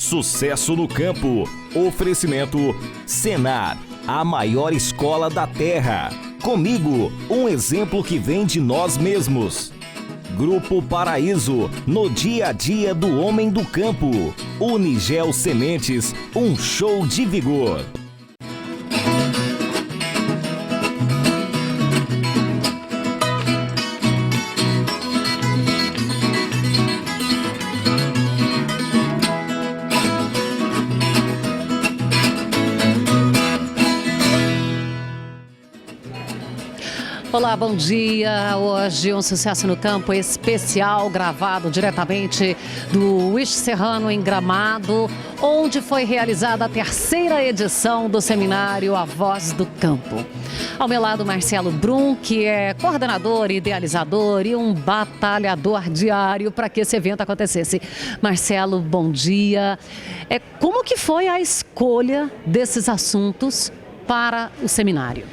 Sucesso no campo. Oferecimento Senar, a maior escola da terra. Comigo, um exemplo que vem de nós mesmos. Grupo Paraíso, no dia a dia do homem do campo. Unigel Sementes, um show de vigor. Olá, bom dia. Hoje um Sucesso no Campo especial gravado diretamente do Wish Serrano em Gramado, onde foi realizada a terceira edição do seminário A Voz do Campo. Ao meu lado, Marcelo Brum, que é coordenador, idealizador e um batalhador diário para que esse evento acontecesse. Marcelo, bom dia. Como que foi a escolha desses assuntos para o seminário?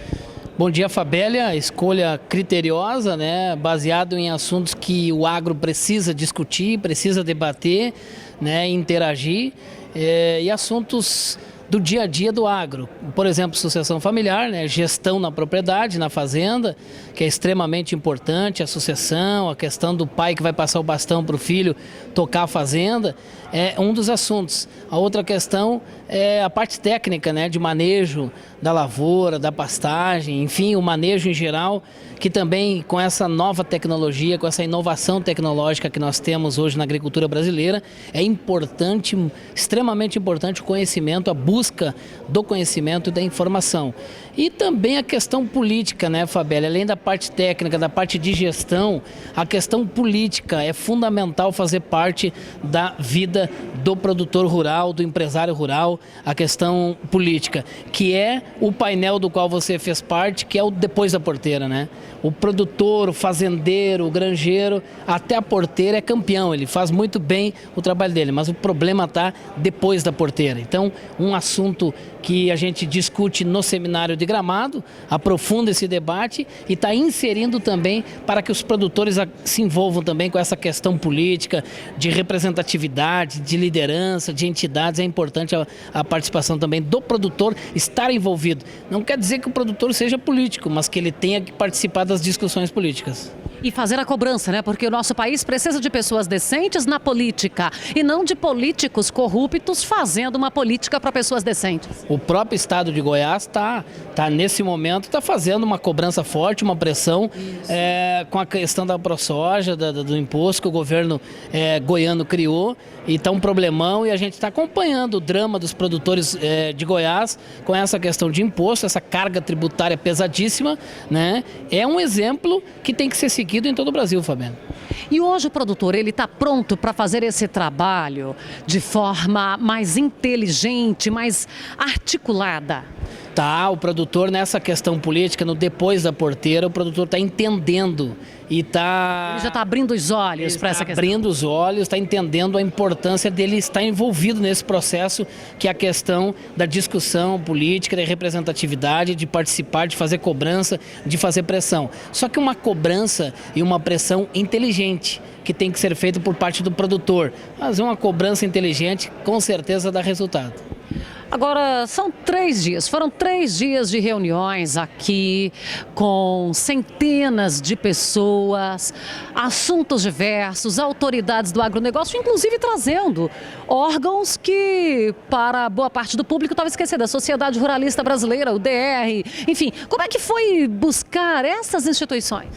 Bom dia, Fabélia. Escolha criteriosa, né? Baseado em assuntos que o agro precisa discutir, precisa debater, né? Interagir, e assuntos do dia a dia do agro. Por exemplo, sucessão familiar, né? Gestão na propriedade, na fazenda, que é extremamente importante, a sucessão, a questão do pai que vai passar o bastão para o filho tocar a fazenda, é um dos assuntos. A outra questão é a parte técnica, né? De manejo da lavoura, da pastagem, enfim, o manejo em geral, que também com essa nova tecnologia, com essa inovação tecnológica que nós temos hoje na agricultura brasileira, é importante, extremamente importante o conhecimento, a busca do conhecimento e da informação. E também a questão política, né, Fabélia? Além da parte técnica, da parte de gestão, a questão política é fundamental fazer parte da vida do produtor rural, do empresário rural, a questão política, que é o painel do qual você fez parte, que é o depois da porteira, né? O produtor, o fazendeiro, o granjeiro, até a porteira é campeão, ele faz muito bem o trabalho dele, mas o problema está depois da porteira. Então, um assunto que a gente discute no seminário de Gramado, aprofunda esse debate e está inserindo também para que os produtores se envolvam também com essa questão política, de representatividade, de liderança, de entidades. É importante a participação também do produtor estar envolvido. Não quer dizer que o produtor seja político, mas que ele tenha que participar das discussões políticas. E fazer a cobrança, né? Porque o nosso país precisa de pessoas decentes na política e não de políticos corruptos fazendo uma política para pessoas decentes. O próprio estado de Goiás está nesse momento, está fazendo uma cobrança forte, uma pressão com a questão da ProSoja, do imposto que o governo goiano criou, e está um problemão, e a gente está acompanhando o drama dos produtores de Goiás com essa questão de imposto, essa carga tributária pesadíssima, né? É um exemplo que tem que ser seguido em todo o Brasil, Fabiano. E hoje o produtor, ele está pronto para fazer esse trabalho de forma mais inteligente, mais articulada? Tá, o produtor nessa questão política, no depois da porteira, o produtor está entendendo e está... Ele já está abrindo os olhos para essa questão. Abrindo os olhos, está entendendo a importância dele estar envolvido nesse processo, que é a questão da discussão política, da representatividade, de participar, de fazer cobrança, de fazer pressão. Só que uma cobrança e uma pressão inteligente, que tem que ser feita por parte do produtor. Mas uma cobrança inteligente, com certeza, dá resultado. Agora, foram 3 dias de reuniões aqui com centenas de pessoas, assuntos diversos, autoridades do agronegócio, inclusive trazendo órgãos que, para boa parte do público, estava esquecida, a Sociedade Ruralista Brasileira, o DR, enfim. Como é que foi buscar essas instituições?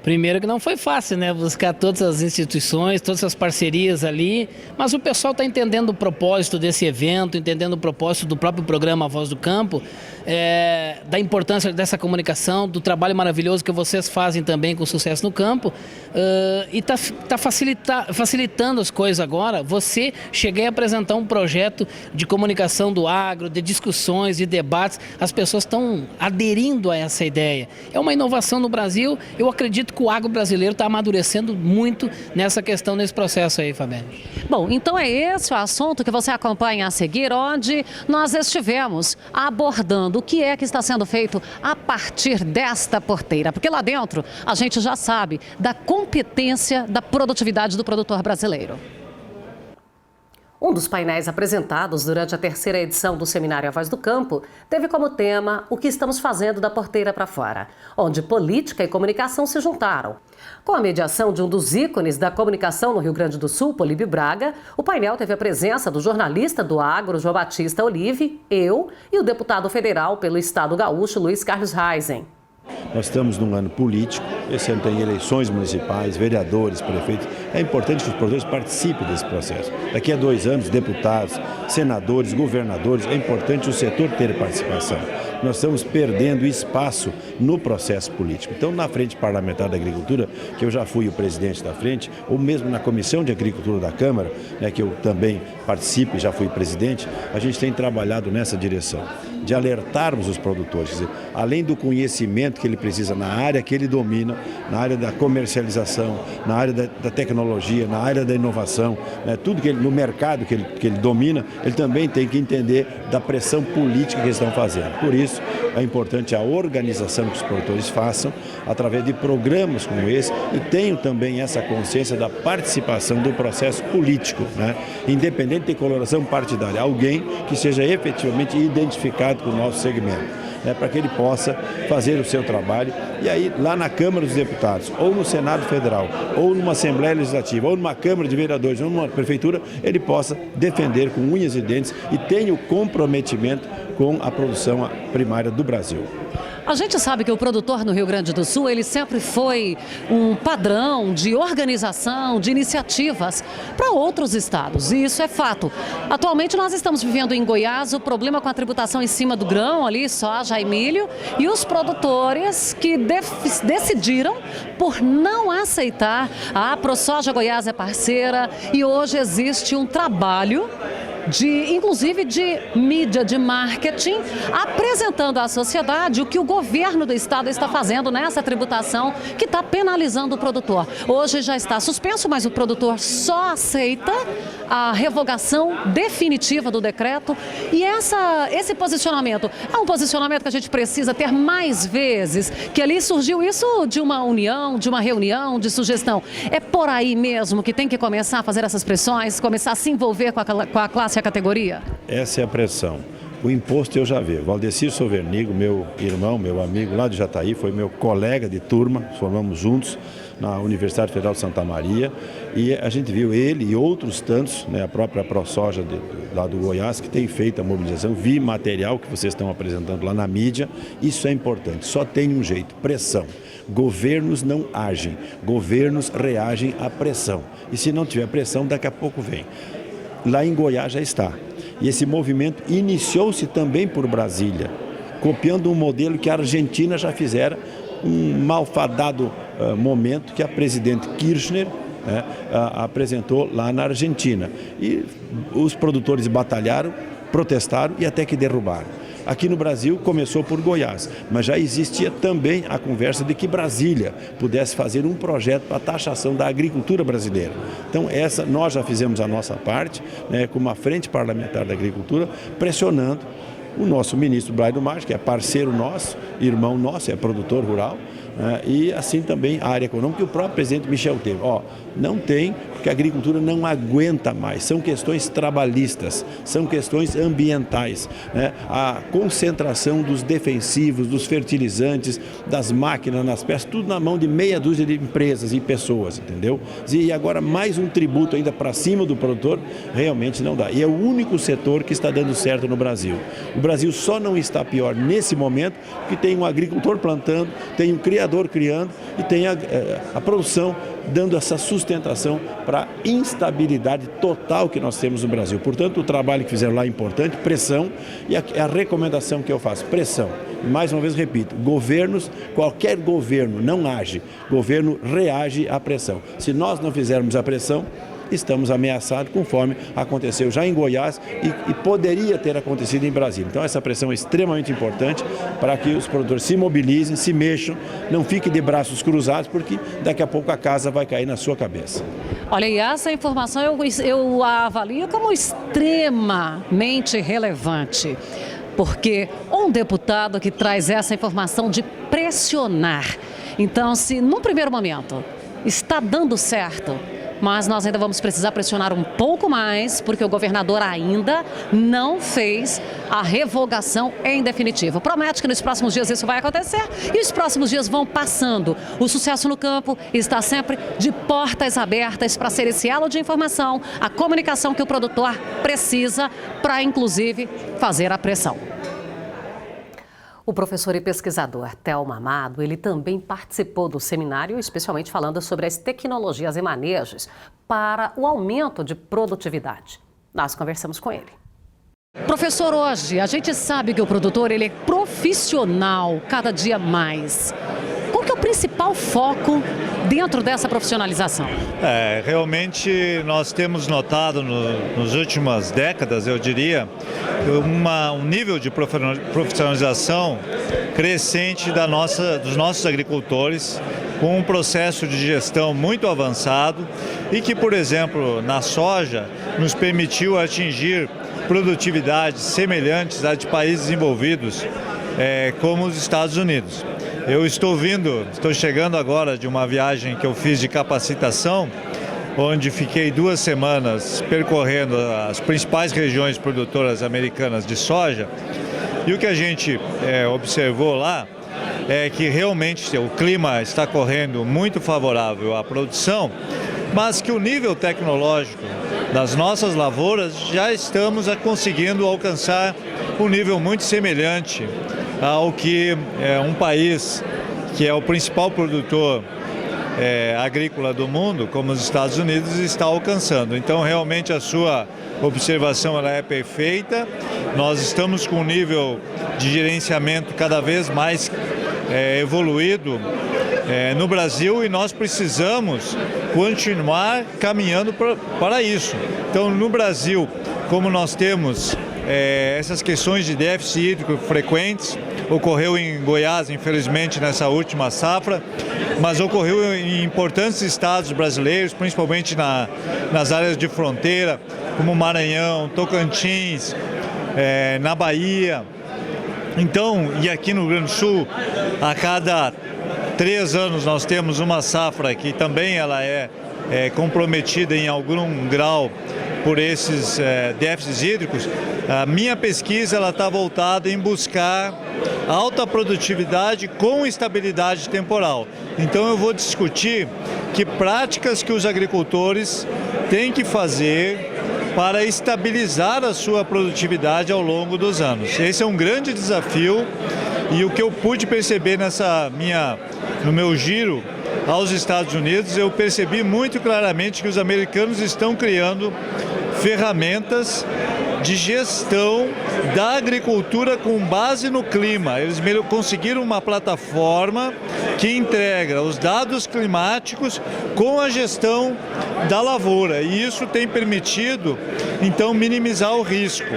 Primeiro que não foi fácil, né? Buscar todas as instituições, todas as parcerias ali, mas o pessoal está entendendo o propósito desse evento, entendendo o propósito do próprio programa A Voz do Campo, da importância dessa comunicação, do trabalho maravilhoso que vocês fazem também com o Sucesso no Campo, e está facilitando as coisas agora. Você cheguei a apresentar um projeto de comunicação do agro, de discussões, de debates, as pessoas estão aderindo a essa ideia. É uma inovação no Brasil, eu acredito que o agro brasileiro está amadurecendo muito nessa questão, nesse processo aí, Fabiano. Bom, então é esse o assunto que você acompanha a seguir, onde nós estivemos abordando o que é que está sendo feito a partir desta porteira. Porque lá dentro a gente já sabe da competência, da produtividade do produtor brasileiro. Um dos painéis apresentados durante a 3ª edição do Seminário A Voz do Campo teve como tema O que estamos fazendo da porteira para fora, onde política e comunicação se juntaram. Com a mediação de um dos ícones da comunicação no Rio Grande do Sul, Políbio Braga, o painel teve a presença do jornalista do agro, João Batista Olive, eu e o deputado federal pelo Estado gaúcho, Luiz Carlos Reisen. Nós estamos num ano político, esse ano tem eleições municipais, vereadores, prefeitos. É importante que os produtores participem desse processo. Daqui a 2 anos, deputados, senadores, governadores, é importante o setor ter participação. Nós estamos perdendo espaço no processo político. Então, na Frente Parlamentar da Agricultura, que eu já fui o presidente da frente, ou mesmo na Comissão de Agricultura da Câmara, que eu também participo e já fui presidente, a gente tem trabalhado nessa direção, de alertarmos os produtores, quer dizer, além do conhecimento que ele precisa na área que ele domina, na área da comercialização, na área da tecnologia, na área da inovação, tudo que no mercado que ele domina, ele também tem que entender da pressão política que eles estão fazendo. Por isso, é importante a organização que os produtores façam através de programas como esse e tenham também essa consciência da participação do processo político, independente de coloração partidária, alguém que seja efetivamente identificado com o nosso segmento. Para que ele possa fazer o seu trabalho e aí lá na Câmara dos Deputados, ou no Senado Federal, ou numa Assembleia Legislativa, ou numa Câmara de Vereadores, ou numa Prefeitura, ele possa defender com unhas e dentes e tenha o comprometimento com a produção primária do Brasil. A gente sabe que o produtor no Rio Grande do Sul, ele sempre foi um padrão de organização, de iniciativas para outros estados, e isso é fato. Atualmente nós estamos vivendo em Goiás o problema com a tributação em cima do grão, ali soja e milho, e os produtores que decidiram por não aceitar. A ProSoja Goiás é parceira e hoje existe um trabalho inclusive de mídia, de marketing, apresentando à sociedade o que o governo do estado está fazendo nessa tributação que está penalizando o produtor. Hoje já está suspenso, mas o produtor só aceita a revogação definitiva do decreto. E esse posicionamento é um posicionamento que a gente precisa ter mais vezes, que ali surgiu isso de uma união, de uma reunião, de sugestão. É por aí mesmo que tem que começar a fazer essas pressões, começar a se envolver com a classe e a categoria? Essa é a pressão. O imposto eu já vi. Valdecir Sovernigo, meu irmão, meu amigo lá de Jataí, foi meu colega de turma, formamos juntos na Universidade Federal de Santa Maria e a gente viu ele e outros tantos, a própria ProSoja lá do Goiás, que tem feito a mobilização, vi material que vocês estão apresentando lá na mídia. Isso é importante, só tem um jeito, pressão. Governos não agem, governos reagem à pressão. E se não tiver pressão, daqui a pouco vem. Lá em Goiás já está. E esse movimento iniciou-se também por Brasília, copiando um modelo que a Argentina já fizera, um malfadado momento que a presidente Kirchner apresentou lá na Argentina. E os produtores batalharam, protestaram e até que derrubaram. Aqui no Brasil começou por Goiás, mas já existia também a conversa de que Brasília pudesse fazer um projeto para a taxação da agricultura brasileira. Então nós já fizemos a nossa parte, com uma Frente Parlamentar da Agricultura, pressionando o nosso ministro Braido Maggi, que é parceiro nosso, irmão nosso, é produtor rural, e assim também a área econômica, e o próprio presidente Michel Temer. Não tem, porque a agricultura não aguenta mais, são questões trabalhistas, são questões ambientais, a concentração dos defensivos, dos fertilizantes, das máquinas nas peças, tudo na mão de meia dúzia de empresas e pessoas, entendeu? E agora mais um tributo ainda para cima do produtor, realmente não dá. E é o único setor que está dando certo no Brasil. O Brasil só não está pior nesse momento porque tem um agricultor plantando, tem um criador criando e tem a produção dando essa sustentação para a instabilidade total que nós temos no Brasil. Portanto, o trabalho que fizeram lá é importante, pressão, e a recomendação que eu faço, pressão. Mais uma vez repito, qualquer governo não age, governo reage à pressão. Se nós não fizermos a pressão, estamos ameaçados, conforme aconteceu já em Goiás e poderia ter acontecido em Brasília. Então essa pressão é extremamente importante para que os produtores se mobilizem, se mexam, não fiquem de braços cruzados, porque daqui a pouco a casa vai cair na sua cabeça. Olha, e essa informação eu a avalio como extremamente relevante, porque um deputado que traz essa informação de pressionar, então se num primeiro momento está dando certo, mas nós ainda vamos precisar pressionar um pouco mais, porque o governador ainda não fez a revogação em definitivo. Promete que nos próximos dias isso vai acontecer e os próximos dias vão passando. O Sucesso no Campo está sempre de portas abertas para ser esse elo de informação, a comunicação que o produtor precisa para, inclusive, fazer a pressão. O professor e pesquisador Thelma Amado, ele também participou do seminário, especialmente falando sobre as tecnologias e manejos para o aumento de produtividade. Nós conversamos com ele. Professor, hoje a gente sabe que o produtor ele é profissional cada dia mais. Qual que é o principal foco dentro dessa profissionalização? Realmente nós temos notado nas últimas décadas, eu diria, um nível de profissionalização crescente dos nossos agricultores, com um processo de gestão muito avançado e que, por exemplo, na soja, nos permitiu atingir produtividades semelhantes à de países desenvolvidos, como os Estados Unidos. Eu estou chegando agora de uma viagem que eu fiz de capacitação, onde fiquei 2 semanas percorrendo as principais regiões produtoras americanas de soja. E o que a gente observou lá é que realmente o clima está correndo muito favorável à produção, mas que o nível tecnológico das nossas lavouras já estamos conseguindo alcançar um nível muito semelhante ao que um país que é o principal produtor agrícola do mundo, como os Estados Unidos, está alcançando. Então, realmente, a sua observação ela é perfeita. Nós estamos com um nível de gerenciamento cada vez mais evoluído no Brasil e nós precisamos continuar caminhando para isso. Então, no Brasil, como nós temos essas questões de déficit hídrico frequentes, ocorreu em Goiás, infelizmente, nessa última safra, mas ocorreu em importantes estados brasileiros, principalmente nas áreas de fronteira, como Maranhão, Tocantins, na Bahia. Então, e aqui no Rio Grande do Sul, a cada 3 anos nós temos uma safra que também ela é comprometida em algum grau por esses déficits hídricos. A minha pesquisa ela está voltada em buscar alta produtividade com estabilidade temporal. Então eu vou discutir que práticas que os agricultores têm que fazer para estabilizar a sua produtividade ao longo dos anos. Esse é um grande desafio e o que eu pude perceber no meu giro aos Estados Unidos, eu percebi muito claramente que os americanos estão criando ferramentas de gestão da agricultura com base no clima. Eles conseguiram uma plataforma que integra os dados climáticos com a gestão da lavoura e isso tem permitido, então, minimizar o risco.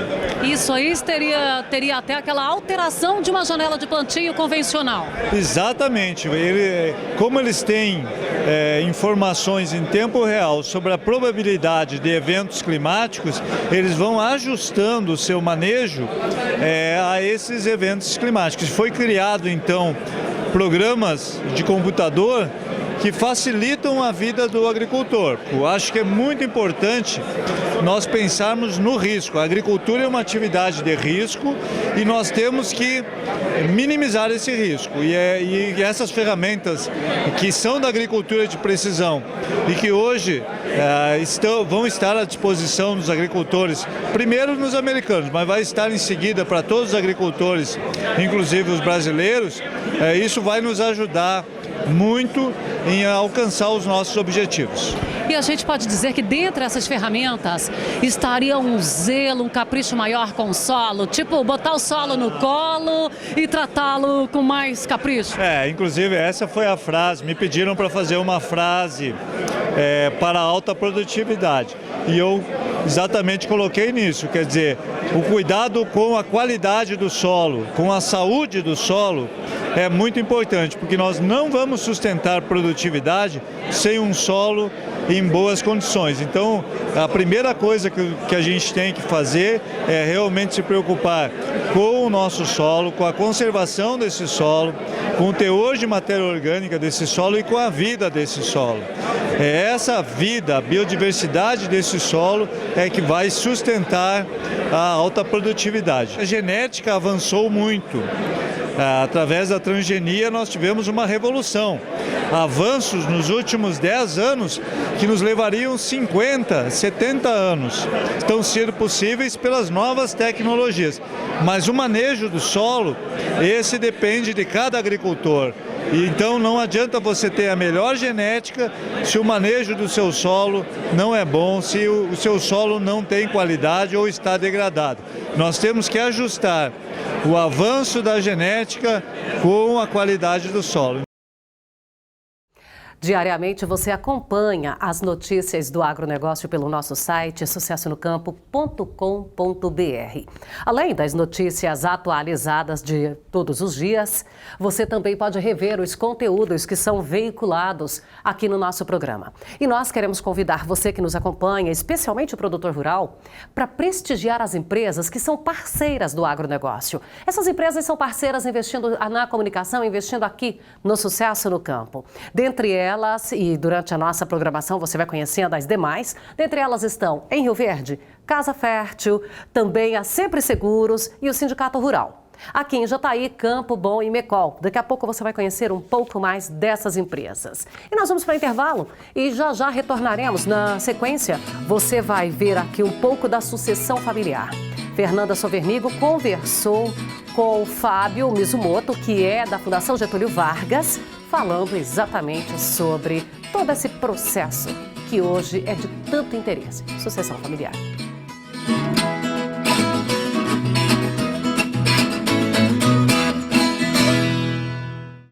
Isso aí teria até aquela alteração de uma janela de plantio convencional. Exatamente. Como eles têm informações em tempo real sobre a probabilidade de eventos climáticos, eles vão ajustando o seu manejo a esses eventos climáticos. Foi criado, então, programas de computador que facilitam a vida do agricultor. Eu acho que é muito importante nós pensarmos no risco. A agricultura é uma atividade de risco e nós temos que minimizar esse risco. E essas ferramentas que são da agricultura de precisão e que hoje vão estar à disposição dos agricultores, primeiro nos americanos, mas vai estar em seguida para todos os agricultores, inclusive os brasileiros, isso vai nos ajudar muito em alcançar os nossos objetivos. E a gente pode dizer que dentre essas ferramentas estaria um zelo, um capricho maior com o solo, tipo botar o solo no colo e tratá-lo com mais capricho? Inclusive essa foi a frase, me pediram para fazer uma frase para alta produtividade e eu exatamente coloquei nisso, quer dizer, o cuidado com a qualidade do solo, com a saúde do solo é muito importante, porque nós não vamos sustentar produtividade sem um solo em boas condições. Então, a primeira coisa que a gente tem que fazer é realmente se preocupar com o nosso solo, com a conservação desse solo, com o teor de matéria orgânica desse solo e com a vida desse solo. É essa vida, a biodiversidade desse solo é que vai sustentar a alta produtividade. A genética avançou muito. Através da transgenia nós tivemos uma revolução. Avanços nos últimos 10 anos que nos levariam 50, 70 anos. Estão sendo possíveis pelas novas tecnologias. Mas o manejo do solo, esse depende de cada agricultor. E então não adianta você ter a melhor genética se o manejo do seu solo não é bom, se o seu solo não tem qualidade ou está degradado. Nós temos que ajustar o avanço da genética com a qualidade do solo. Diariamente você acompanha as notícias do agronegócio pelo nosso site sucessonocampo.com.br. Além das notícias atualizadas de todos os dias, você também pode rever os conteúdos que são veiculados aqui no nosso programa. E nós queremos convidar você que nos acompanha, especialmente o produtor rural, para prestigiar as empresas que são parceiras do agronegócio. Essas empresas são parceiras investindo na comunicação, investindo aqui no Sucesso no Campo. Dentre elas, e durante a nossa programação você vai conhecendo as demais, dentre elas estão em Rio Verde, Casa Fértil, também a Sempre Seguros e o Sindicato Rural. Aqui em Jataí, Campo Bom e Mecol. Daqui a pouco você vai conhecer um pouco mais dessas empresas. E nós vamos para o intervalo e já retornaremos. Na sequência, você vai ver aqui um pouco da sucessão familiar. Fernanda Sovernigo conversou com o Fábio Mizumoto, que é da Fundação Getúlio Vargas, falando exatamente sobre todo esse processo que hoje é de tanto interesse, sucessão familiar.